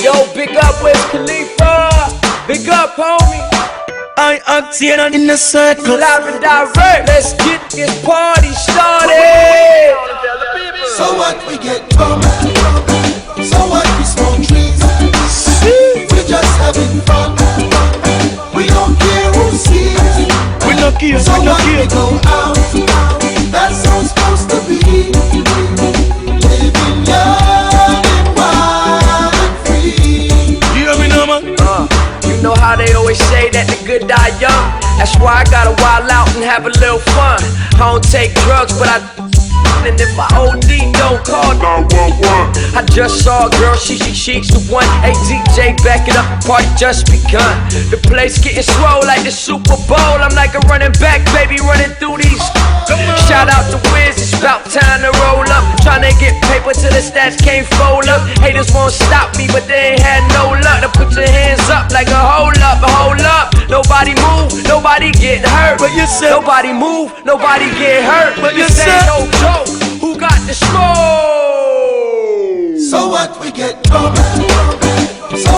Yo, big up Wiz Khalifa. Big up, homie. I Octane in the circle. Live and direct. Let's get this party started. So what, we get drunk. So what, we smoke trees. We're just having fun. We don't care who sees. We no care, so we no what, care. we go out. That's how it's supposed to be. Living young and wild and free. You hear me now, man? You know how they always say that the good die young. That's why I gotta wild out and have a little fun. I don't take drugs, but I and if I OD, don't call 911. I just saw a girl, she's the one. Hey DJ, back it up, the party just begun. The place getting swole like the Super Bowl. I'm like a running back, baby, running through these. Shout out to Wiz, it's about time to roll up. Tryna get paper till the stats can't fold up. Haters won't stop me, but they ain't had no luck. To put your hands up like a hold up, hold up. Nobody move, nobody get hurt. But you said nobody move, nobody get hurt. But you this said ain't no joke. Who got the smoke? So what, we get drunk.